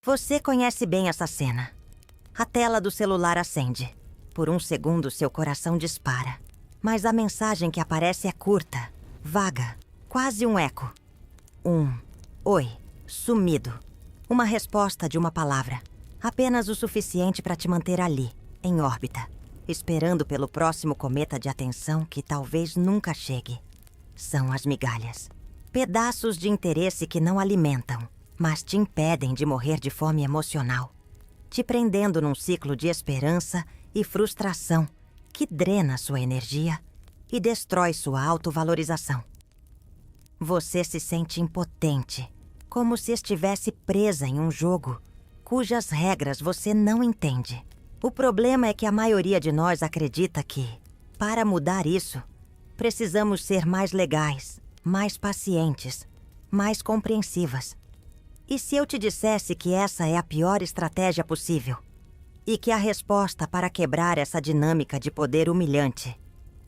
Você conhece bem essa cena. A tela do celular acende. Por um segundo, seu coração dispara. Mas a mensagem que aparece é curta, vaga, quase um eco. Oi, sumido. Uma resposta de uma palavra. Apenas o suficiente para te manter ali, em órbita, esperando pelo próximo cometa de atenção que talvez nunca chegue. São as migalhas. Pedaços de interesse que não alimentam, mas te impedem de morrer de fome emocional, te prendendo num ciclo de esperança e frustração que drena sua energia e destrói sua autovalorização. Você se sente impotente, como se estivesse presa em um jogo cujas regras você não entende. O problema é que a maioria de nós acredita que, para mudar isso, precisamos ser mais legais, mais pacientes, mais compreensivas. E se eu te dissesse que essa é a pior estratégia possível? E que a resposta para quebrar essa dinâmica de poder humilhante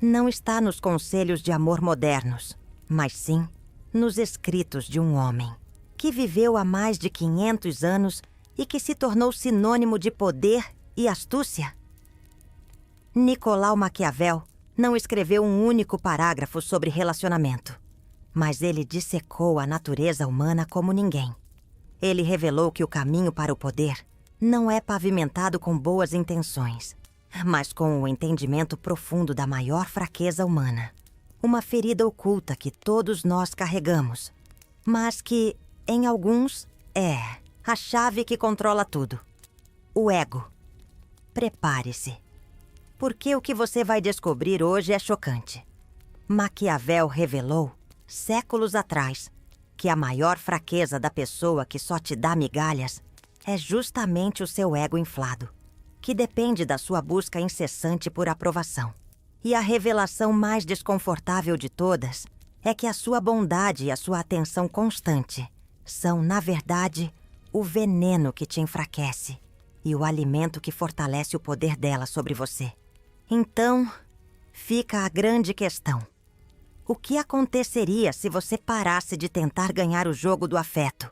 não está nos conselhos de amor modernos, mas sim nos escritos de um homem que viveu há mais de 500 anos e que se tornou sinônimo de poder e astúcia? Nicolau Maquiavel não escreveu um único parágrafo sobre relacionamento, mas ele dissecou a natureza humana como ninguém. Ele revelou que o caminho para o poder não é pavimentado com boas intenções, mas com o entendimento profundo da maior fraqueza humana. Uma ferida oculta que todos nós carregamos, mas que, em alguns, é a chave que controla tudo. O ego. Prepare-se, porque o que você vai descobrir hoje é chocante. Maquiavel revelou, séculos atrás, que a maior fraqueza da pessoa que só te dá migalhas é justamente o seu ego inflado, que depende da sua busca incessante por aprovação. E a revelação mais desconfortável de todas é que a sua bondade e a sua atenção constante são, na verdade, o veneno que te enfraquece e o alimento que fortalece o poder dela sobre você. Então, fica a grande questão. O que aconteceria se você parasse de tentar ganhar o jogo do afeto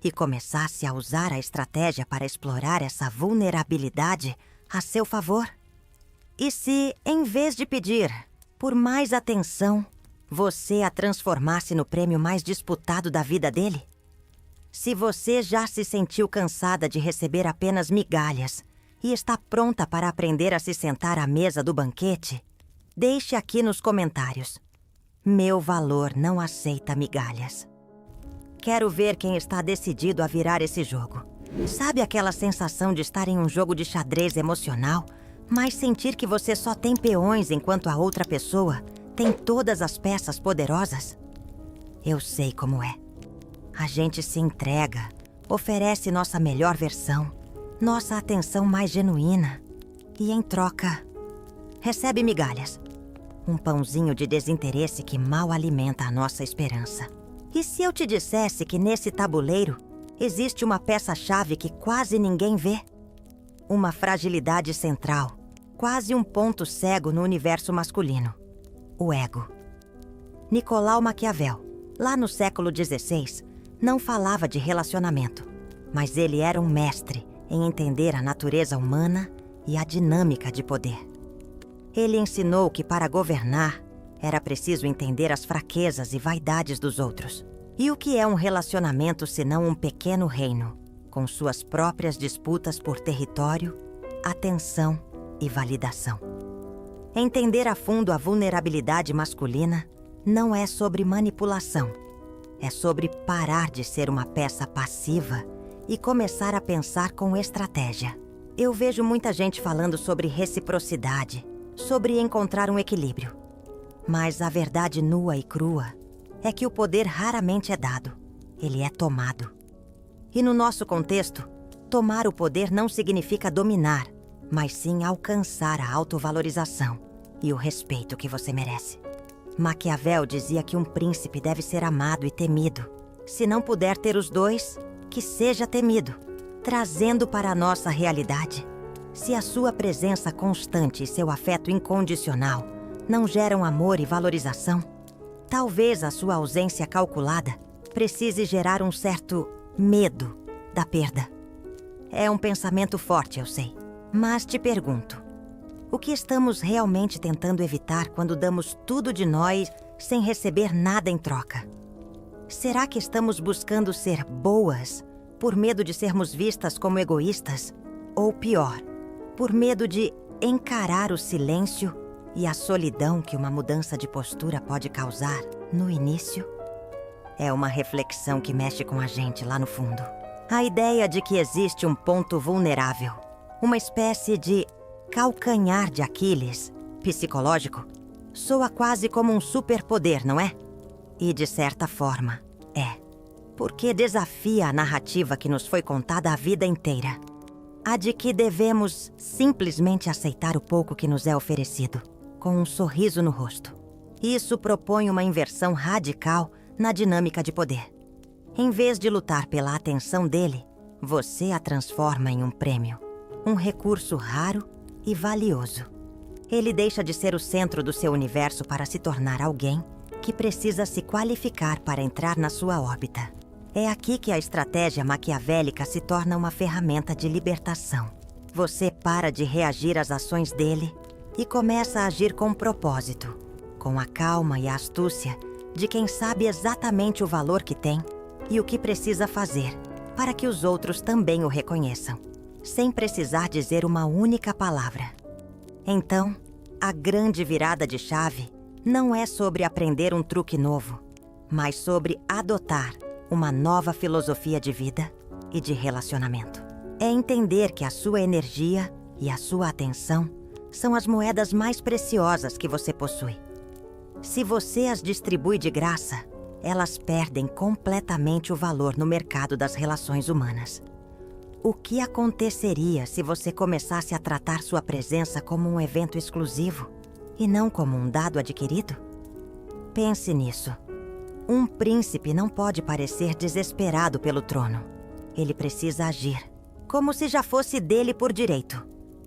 e começasse a usar a estratégia para explorar essa vulnerabilidade a seu favor? E se, em vez de pedir por mais atenção, você a transformasse no prêmio mais disputado da vida dele? Se você já se sentiu cansada de receber apenas migalhas e está pronta para aprender a se sentar à mesa do banquete, deixe aqui nos comentários: meu valor não aceita migalhas. Quero ver quem está decidido a virar esse jogo. Sabe aquela sensação de estar em um jogo de xadrez emocional, mas sentir que você só tem peões enquanto a outra pessoa tem todas as peças poderosas? Eu sei como é. A gente se entrega, oferece nossa melhor versão, nossa atenção mais genuína e, em troca, recebe migalhas. Um pãozinho de desinteresse que mal alimenta a nossa esperança. E se eu te dissesse que nesse tabuleiro existe uma peça-chave que quase ninguém vê? Uma fragilidade central, quase um ponto cego no universo masculino: o ego. Nicolau Maquiavel, lá no século XVI, não falava de relacionamento, mas ele era um mestre em entender a natureza humana e a dinâmica de poder. Ele ensinou que para governar era preciso entender as fraquezas e vaidades dos outros. E o que é um relacionamento senão um pequeno reino, com suas próprias disputas por território, atenção e validação? Entender a fundo a vulnerabilidade masculina não é sobre manipulação. É sobre parar de ser uma peça passiva e começar a pensar com estratégia. Eu vejo muita gente falando sobre reciprocidade, sobre encontrar um equilíbrio. Mas a verdade nua e crua é que o poder raramente é dado, ele é tomado. E no nosso contexto, tomar o poder não significa dominar, mas sim alcançar a autovalorização e o respeito que você merece. Maquiavel dizia que um príncipe deve ser amado e temido. Se não puder ter os dois, que seja temido. Trazendo para a nossa realidade, se a sua presença constante e seu afeto incondicional não geram amor e valorização, talvez a sua ausência calculada precise gerar um certo medo da perda. É um pensamento forte, eu sei. Mas te pergunto, o que estamos realmente tentando evitar quando damos tudo de nós sem receber nada em troca? Será que estamos buscando ser boas por medo de sermos vistas como egoístas? Ou pior, por medo de encarar o silêncio e a solidão que uma mudança de postura pode causar no início? É uma reflexão que mexe com a gente lá no fundo. A ideia de que existe um ponto vulnerável, uma espécie de calcanhar de Aquiles psicológico, soa quase como um superpoder, não é? E de certa forma, é. Porque desafia a narrativa que nos foi contada a vida inteira. A de que devemos simplesmente aceitar o pouco que nos é oferecido, com um sorriso no rosto. Isso propõe uma inversão radical na dinâmica de poder. Em vez de lutar pela atenção dele, você a transforma em um prêmio, um recurso raro e valioso. Ele deixa de ser o centro do seu universo para se tornar alguém que precisa se qualificar para entrar na sua órbita. É aqui que a estratégia maquiavélica se torna uma ferramenta de libertação. Você para de reagir às ações dele e começa a agir com propósito, com a calma e a astúcia de quem sabe exatamente o valor que tem e o que precisa fazer para que os outros também o reconheçam, sem precisar dizer uma única palavra. Então, a grande virada de chave não é sobre aprender um truque novo, mas sobre adotar uma nova filosofia de vida e de relacionamento. É entender que a sua energia e a sua atenção são as moedas mais preciosas que você possui. Se você as distribui de graça, elas perdem completamente o valor no mercado das relações humanas. O que aconteceria se você começasse a tratar sua presença como um evento exclusivo e não como um dado adquirido? Pense nisso. Um príncipe não pode parecer desesperado pelo trono. Ele precisa agir, como se já fosse dele por direito.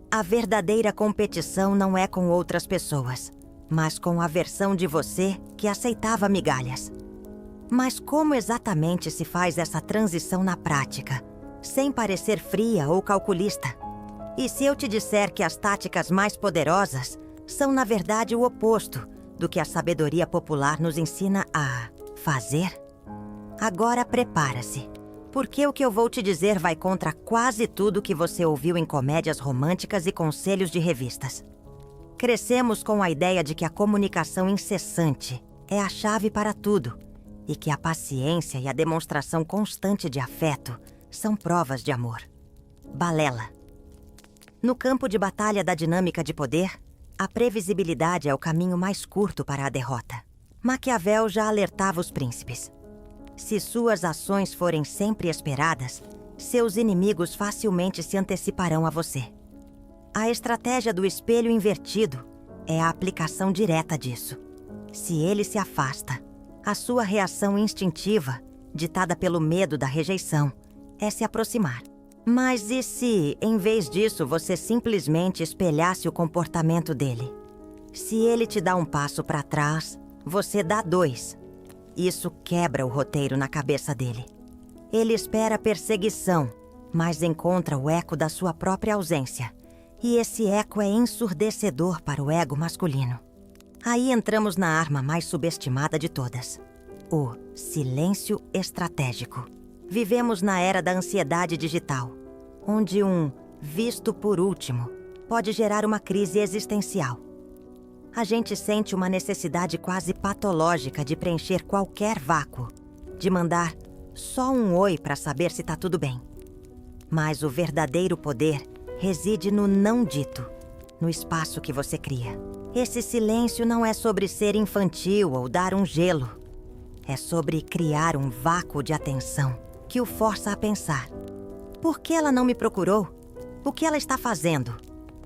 A verdadeira competição não é com outras pessoas, mas com a versão de você que aceitava migalhas. Mas como exatamente se faz essa transição na prática, sem parecer fria ou calculista? E se eu te disser que as táticas mais poderosas são, na verdade, o oposto do que a sabedoria popular nos ensina a fazer? Agora prepara-se, porque o que eu vou te dizer vai contra quase tudo que você ouviu em comédias românticas e conselhos de revistas. Crescemos com a ideia de que a comunicação incessante é a chave para tudo e que a paciência e a demonstração constante de afeto são provas de amor. Balela. No campo de batalha da dinâmica de poder, a previsibilidade é o caminho mais curto para a derrota. Maquiavel já alertava os príncipes. Se suas ações forem sempre esperadas, seus inimigos facilmente se anteciparão a você. A estratégia do espelho invertido é a aplicação direta disso. Se ele se afasta, a sua reação instintiva, ditada pelo medo da rejeição, é se aproximar. Mas e se, em vez disso, você simplesmente espelhasse o comportamento dele? Se ele te dá um passo para trás, você dá 2. Isso quebra o roteiro na cabeça dele. Ele espera perseguição, mas encontra o eco da sua própria ausência. E esse eco é ensurdecedor para o ego masculino. Aí entramos na arma mais subestimada de todas: o silêncio estratégico. Vivemos na era da ansiedade digital, onde um visto por último pode gerar uma crise existencial. A gente sente uma necessidade quase patológica de preencher qualquer vácuo, de mandar só um oi para saber se tá tudo bem. Mas o verdadeiro poder reside no não dito, no espaço que você cria. Esse silêncio não é sobre ser infantil ou dar um gelo. É sobre criar um vácuo de atenção que o força a pensar. Por que ela não me procurou? O que ela está fazendo?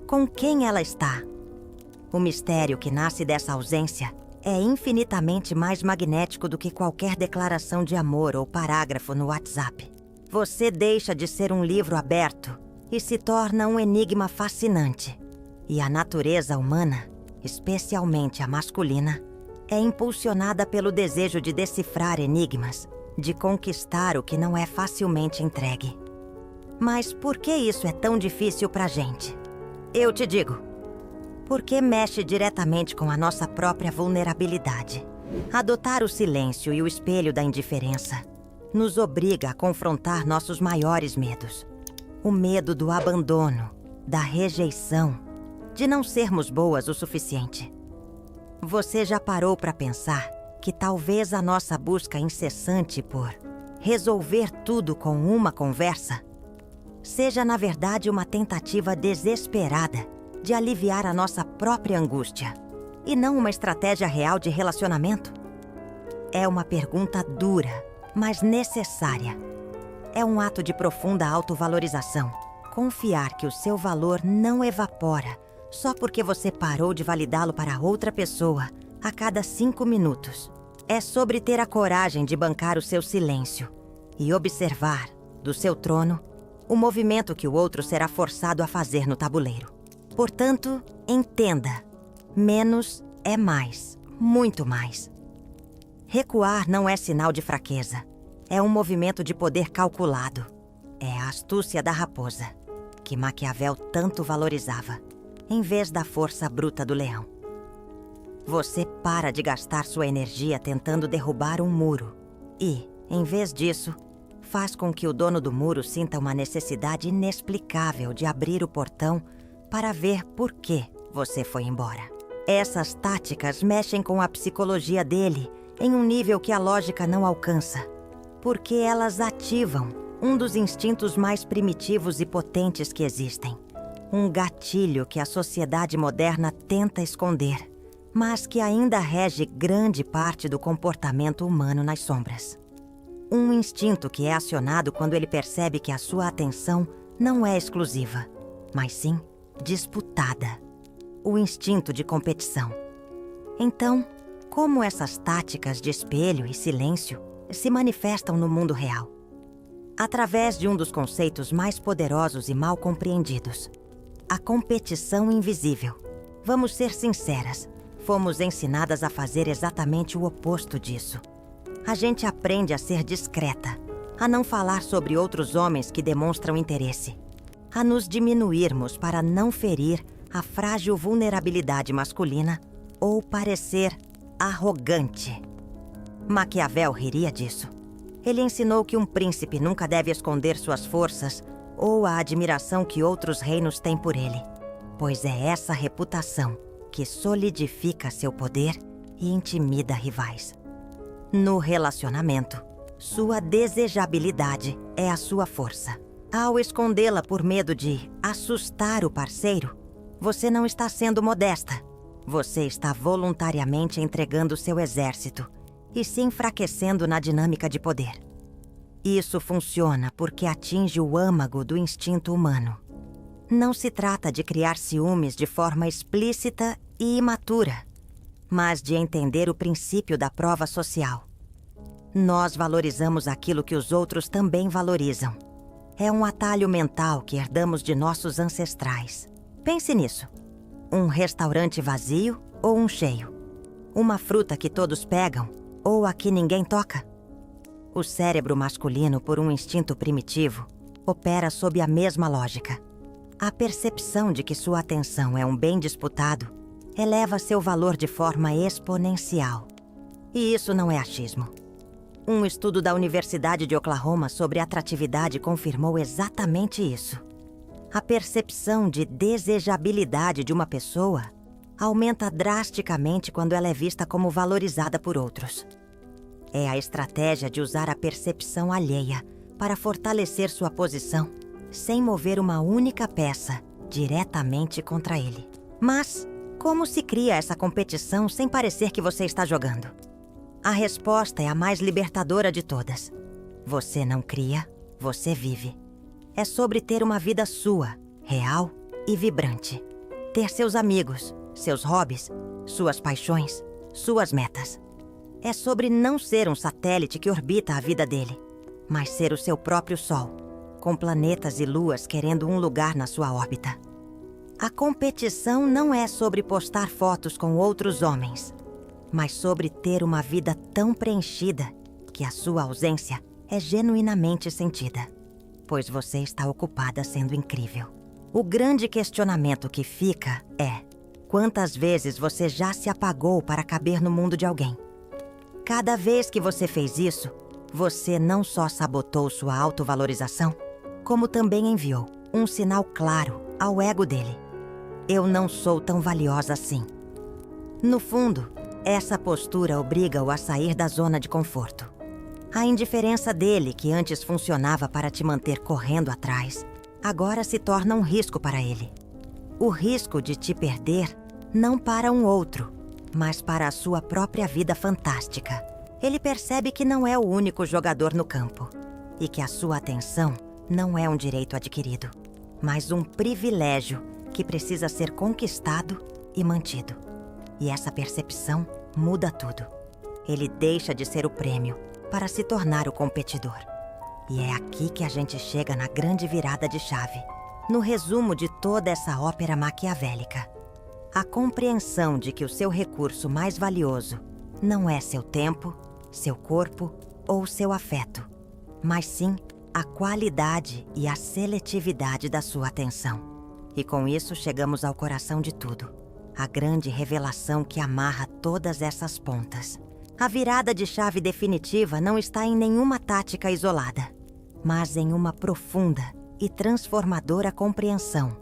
Com quem ela está? O mistério que nasce dessa ausência é infinitamente mais magnético do que qualquer declaração de amor ou parágrafo no WhatsApp. Você deixa de ser um livro aberto e se torna um enigma fascinante. E a natureza humana, especialmente a masculina, é impulsionada pelo desejo de decifrar enigmas, de conquistar o que não é facilmente entregue. Mas por que isso é tão difícil pra gente? Eu te digo. Porque mexe diretamente com a nossa própria vulnerabilidade. Adotar o silêncio e o espelho da indiferença nos obriga a confrontar nossos maiores medos. O medo do abandono, da rejeição, de não sermos boas o suficiente. Você já parou para pensar que talvez a nossa busca incessante por resolver tudo com uma conversa seja, na verdade, uma tentativa desesperada de aliviar a nossa própria angústia e não uma estratégia real de relacionamento? É uma pergunta dura, mas necessária. É um ato de profunda autovalorização. Confiar que o seu valor não evapora só porque você parou de validá-lo para outra pessoa a cada 5 minutos. É sobre ter a coragem de bancar o seu silêncio e observar, do seu trono, o movimento que o outro será forçado a fazer no tabuleiro. Portanto, entenda: menos é mais, muito mais. Recuar não é sinal de fraqueza. É um movimento de poder calculado. É a astúcia da raposa, que Maquiavel tanto valorizava, em vez da força bruta do leão. Você para de gastar sua energia tentando derrubar um muro e, em vez disso, faz com que o dono do muro sinta uma necessidade inexplicável de abrir o portão para ver por que você foi embora. Essas táticas mexem com a psicologia dele em um nível que a lógica não alcança, porque elas ativam um dos instintos mais primitivos e potentes que existem. Um gatilho que a sociedade moderna tenta esconder, mas que ainda rege grande parte do comportamento humano nas sombras. Um instinto que é acionado quando ele percebe que a sua atenção não é exclusiva, mas sim disputada. O instinto de competição. Então, como essas táticas de espelho e silêncio se manifestam no mundo real? Através de um dos conceitos mais poderosos e mal compreendidos: a competição invisível. Vamos ser sinceras, fomos ensinadas a fazer exatamente o oposto disso. A gente aprende a ser discreta, a não falar sobre outros homens que demonstram interesse, a nos diminuirmos para não ferir a frágil vulnerabilidade masculina ou parecer arrogante. Maquiavel riria disso. Ele ensinou que um príncipe nunca deve esconder suas forças ou a admiração que outros reinos têm por ele, pois é essa reputação que solidifica seu poder e intimida rivais. No relacionamento, sua desejabilidade é a sua força. Ao escondê-la por medo de assustar o parceiro, você não está sendo modesta. Você está voluntariamente entregando seu exército e se enfraquecendo na dinâmica de poder. Isso funciona porque atinge o âmago do instinto humano. Não se trata de criar ciúmes de forma explícita e imatura, mas de entender o princípio da prova social. Nós valorizamos aquilo que os outros também valorizam. É um atalho mental que herdamos de nossos ancestrais. Pense nisso. Um restaurante vazio ou um cheio? Uma fruta que todos pegam ou a que ninguém toca? O cérebro masculino, por um instinto primitivo, opera sob a mesma lógica. A percepção de que sua atenção é um bem disputado eleva seu valor de forma exponencial. E isso não é achismo. Um estudo da Universidade de Oklahoma sobre atratividade confirmou exatamente isso. A percepção de desejabilidade de uma pessoa aumenta drasticamente quando ela é vista como valorizada por outros. É a estratégia de usar a percepção alheia para fortalecer sua posição, sem mover uma única peça diretamente contra ele. Mas como se cria essa competição sem parecer que você está jogando? A resposta é a mais libertadora de todas. Você não cria, você vive. É sobre ter uma vida sua, real e vibrante. Ter seus amigos, seus hobbies, suas paixões, suas metas. É sobre não ser um satélite que orbita a vida dele, mas ser o seu próprio sol, com planetas e luas querendo um lugar na sua órbita. A competição não é sobre postar fotos com outros homens, mas sobre ter uma vida tão preenchida que a sua ausência é genuinamente sentida. pois você está ocupada sendo incrível. O grande questionamento que fica é: quantas vezes você já se apagou para caber no mundo de alguém? Cada vez que você fez isso, você não só sabotou sua autovalorização, como também enviou um sinal claro ao ego dele. Eu não sou tão valiosa assim. No fundo, essa postura obriga-o a sair da zona de conforto. A indiferença dele, que antes funcionava para te manter correndo atrás, agora se torna um risco para ele. O risco de te perder não para um outro, mas para a sua própria vida fantástica. Ele percebe que não é o único jogador no campo e que a sua atenção não é um direito adquirido, mas um privilégio que precisa ser conquistado e mantido. E essa percepção muda tudo. Ele deixa de ser o prêmio para se tornar o competidor. E é aqui que a gente chega na grande virada de chave, no resumo de toda essa ópera maquiavélica. A compreensão de que o seu recurso mais valioso não é seu tempo, seu corpo ou seu afeto, mas sim a qualidade e a seletividade da sua atenção. E com isso chegamos ao coração de tudo, a grande revelação que amarra todas essas pontas. A virada de chave definitiva não está em nenhuma tática isolada, mas em uma profunda e transformadora compreensão.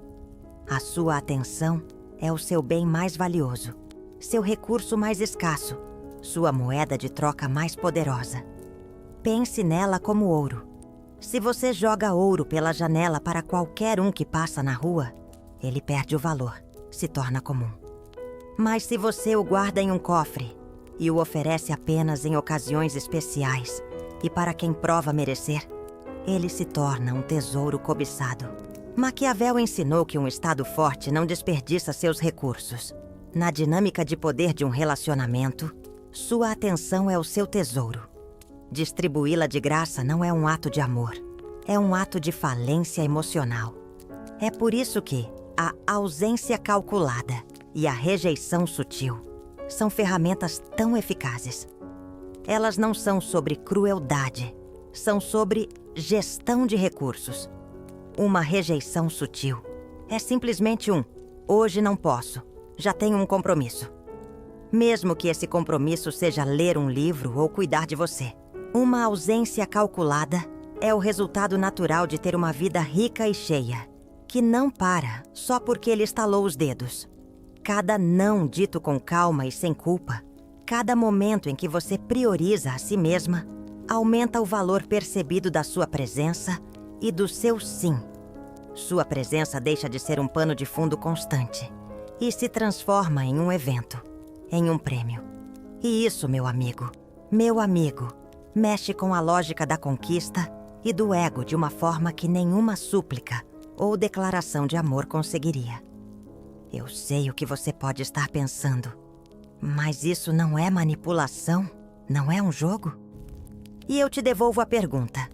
A sua atenção é o seu bem mais valioso, seu recurso mais escasso, sua moeda de troca mais poderosa. Pense nela como ouro. Se você joga ouro pela janela para qualquer um que passa na rua, ele perde o valor, se torna comum. Mas se você o guarda em um cofre e o oferece apenas em ocasiões especiais e para quem prova merecer, ele se torna um tesouro cobiçado. Maquiavel ensinou que um estado forte não desperdiça seus recursos. Na dinâmica de poder de um relacionamento, sua atenção é o seu tesouro. Distribuí-la de graça não é um ato de amor, é um ato de falência emocional. É por isso que a ausência calculada e a rejeição sutil são ferramentas tão eficazes. Elas não são sobre crueldade, são sobre gestão de recursos. Uma rejeição sutil é simplesmente hoje não posso, já tenho um compromisso. Mesmo que esse compromisso seja ler um livro ou cuidar de você. Uma ausência calculada é o resultado natural de ter uma vida rica e cheia, que não para só porque ele estalou os dedos. Cada não dito com calma e sem culpa, cada momento em que você prioriza a si mesma, aumenta o valor percebido da sua presença e do seu sim. Sua presença deixa de ser um pano de fundo constante e se transforma em um evento, em um prêmio. E isso, meu amigo, mexe com a lógica da conquista e do ego de uma forma que nenhuma súplica ou declaração de amor conseguiria. Eu sei o que você pode estar pensando, mas isso não é manipulação? Não é um jogo? E eu te devolvo a pergunta.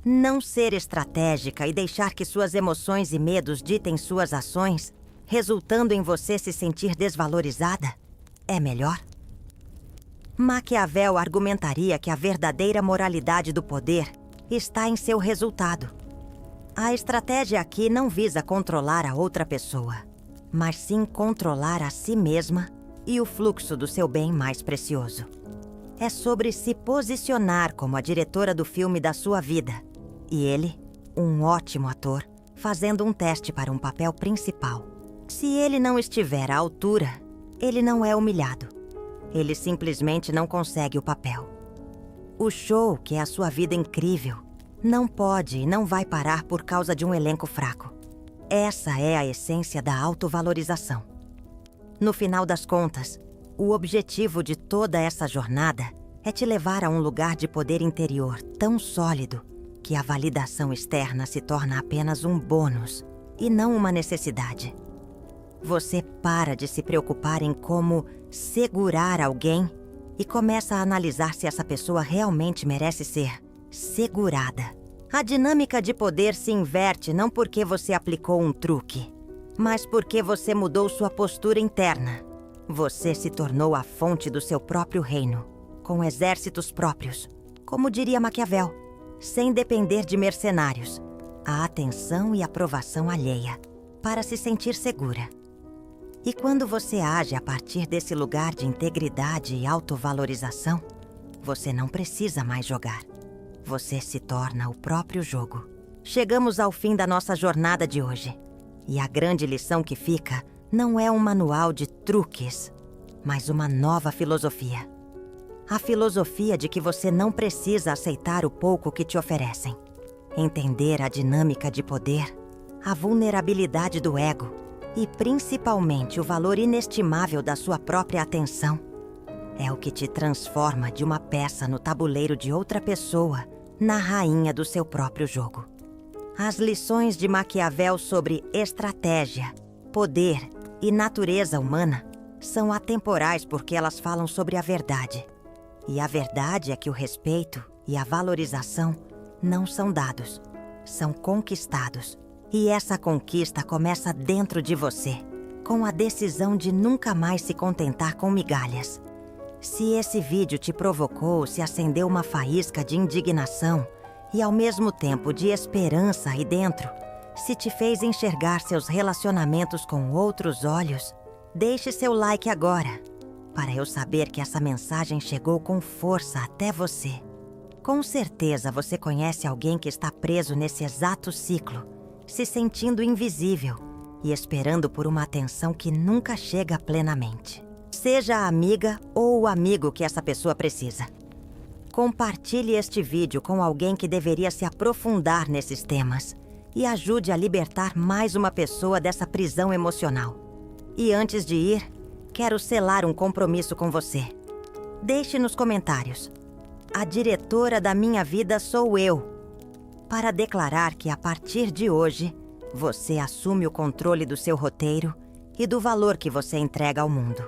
Não ser estratégica e deixar que suas emoções e medos ditem suas ações, resultando em você se sentir desvalorizada, é melhor? Maquiavel argumentaria que a verdadeira moralidade do poder está em seu resultado. A estratégia aqui não visa controlar a outra pessoa, mas sim controlar a si mesma e o fluxo do seu bem mais precioso. É sobre se posicionar como a diretora do filme da sua vida. E ele, um ótimo ator, fazendo um teste para um papel principal. Se ele não estiver à altura, ele não é humilhado. Ele simplesmente não consegue o papel. O show, que é a sua vida incrível, não pode e não vai parar por causa de um elenco fraco. Essa é a essência da autovalorização. No final das contas, o objetivo de toda essa jornada é te levar a um lugar de poder interior tão sólido que a validação externa se torna apenas um bônus e não uma necessidade. Você para de se preocupar em como segurar alguém e começa a analisar se essa pessoa realmente merece ser segurada. A dinâmica de poder se inverte não porque você aplicou um truque, mas porque você mudou sua postura interna. Você se tornou a fonte do seu próprio reino, com exércitos próprios, como diria Maquiavel, sem depender de mercenários, a atenção e aprovação alheia, para se sentir segura. E quando você age a partir desse lugar de integridade e autovalorização, você não precisa mais jogar. Você se torna o próprio jogo. Chegamos ao fim da nossa jornada de hoje. E a grande lição que fica não é um manual de truques, mas uma nova filosofia. A filosofia de que você não precisa aceitar o pouco que te oferecem. Entender a dinâmica de poder, a vulnerabilidade do ego e, principalmente, o valor inestimável da sua própria atenção é o que te transforma de uma peça no tabuleiro de outra pessoa na rainha do seu próprio jogo. As lições de Maquiavel sobre estratégia, poder e natureza humana são atemporais porque elas falam sobre a verdade. E a verdade é que o respeito e a valorização não são dados, são conquistados. E essa conquista começa dentro de você, com a decisão de nunca mais se contentar com migalhas. Se esse vídeo te provocou, se acendeu uma faísca de indignação e ao mesmo tempo de esperança aí dentro, se te fez enxergar seus relacionamentos com outros olhos, deixe seu like agora, para eu saber que essa mensagem chegou com força até você. Com certeza você conhece alguém que está preso nesse exato ciclo, se sentindo invisível e esperando por uma atenção que nunca chega plenamente. Seja a amiga ou o amigo que essa pessoa precisa. Compartilhe este vídeo com alguém que deveria se aprofundar nesses temas e ajude a libertar mais uma pessoa dessa prisão emocional. E antes de ir, quero selar um compromisso com você. Deixe nos comentários: a diretora da minha vida sou eu, para declarar que a partir de hoje, você assume o controle do seu roteiro e do valor que você entrega ao mundo.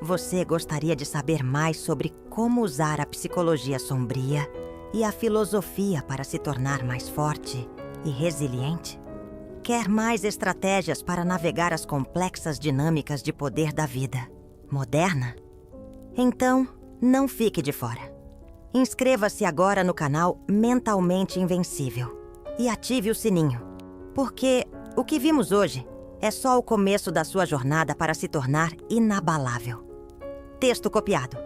Você gostaria de saber mais sobre como usar a psicologia sombria e a filosofia para se tornar mais forte e resiliente? Quer mais estratégias para navegar as complexas dinâmicas de poder da vida moderna? Então, não fique de fora. Inscreva-se agora no canal Mentalmente Invencível e ative o sininho, porque o que vimos hoje é só o começo da sua jornada para se tornar inabalável. Texto copiado.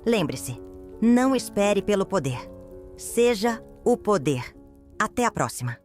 Lembre-se, não espere pelo poder. Seja o poder. Até a próxima.